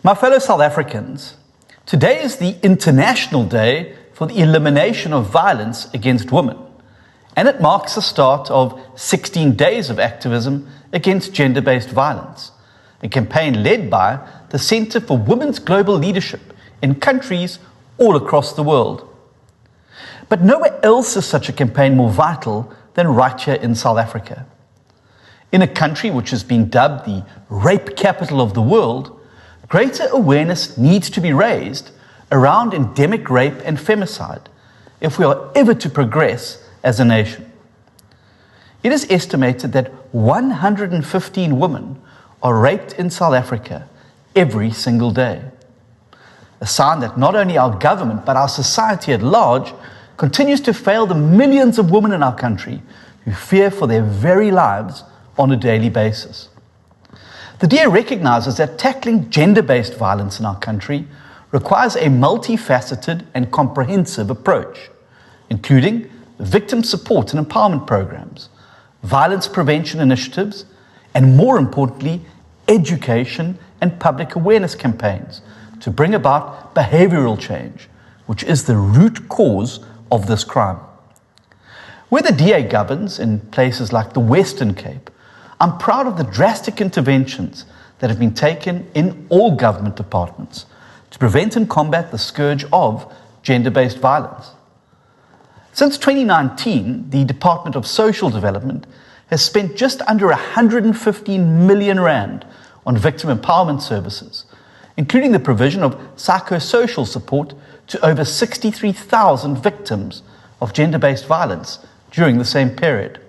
My fellow South Africans, today is the International Day for the Elimination of Violence Against Women, and it marks the start of 16 Days of Activism against Gender-Based Violence, a campaign led by the Centre for Women's Global Leadership in countries all across the world. But nowhere else is such a campaign more vital than right here in South Africa. In a country which has been dubbed the rape capital of the world, greater awareness needs to be raised around endemic rape and femicide if we are ever to progress as a nation. It is estimated that 115 women are raped in South Africa every single day. A sign that not only our government but our society at large continues to fail the millions of women in our country who fear for their very lives on a daily basis. The DA recognizes that tackling gender-based violence in our country requires a multifaceted and comprehensive approach, including victim support and empowerment programs, violence prevention initiatives, and more importantly, education and public awareness campaigns to bring about behavioral change, which is the root cause of this crime. Where the DA governs in places like the Western Cape, I'm proud of the drastic interventions that have been taken in all government departments to prevent and combat the scourge of gender-based violence. Since 2019, the Department of Social Development has spent just under 115 million rand on victim empowerment services, including the provision of psychosocial support to over 63,000 victims of gender-based violence during the same period.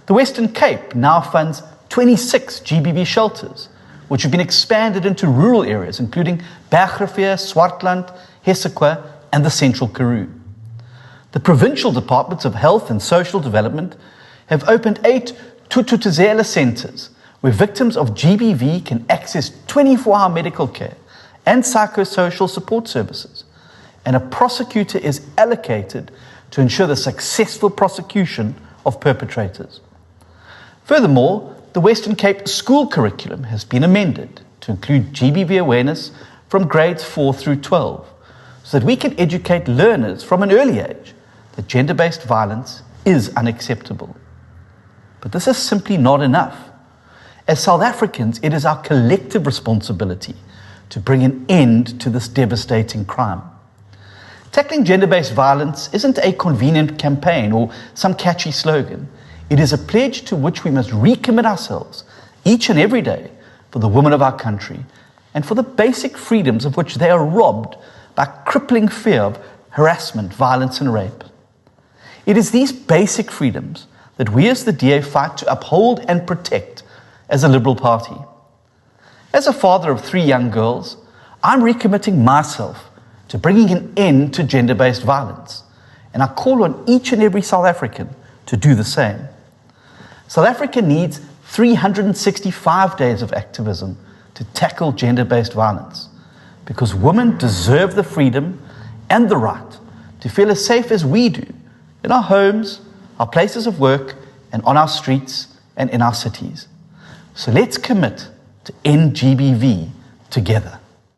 The Western Cape now funds 26 GBV shelters, which have been expanded into rural areas, including Bergrivier, Swartland, Hessequa, and the Central Karoo. The provincial departments of health and social development have opened 8 Tututuzela centers, where victims of GBV can access 24-hour medical care and psychosocial support services, and a prosecutor is allocated to ensure the successful prosecution of perpetrators. Furthermore, the Western Cape school curriculum has been amended to include GBV awareness from grades 4 through 12, so that we can educate learners from an early age that gender-based violence is unacceptable. But this is simply not enough. As South Africans, it is our collective responsibility to bring an end to this devastating crime. Tackling gender-based violence isn't a convenient campaign or some catchy slogan. It is a pledge to which we must recommit ourselves each and every day for the women of our country and for the basic freedoms of which they are robbed by crippling fear of harassment, violence, and rape. It is these basic freedoms that we as the DA fight to uphold and protect as a Liberal Party. As a father of 3 young girls, I'm recommitting myself to bringing an end to gender-based violence, and I call on each and every South African to do the same. South Africa needs 365 days of activism to tackle gender-based violence, because women deserve the freedom and the right to feel as safe as we do in our homes, our places of work, and on our streets and in our cities. So let's commit to end GBV together.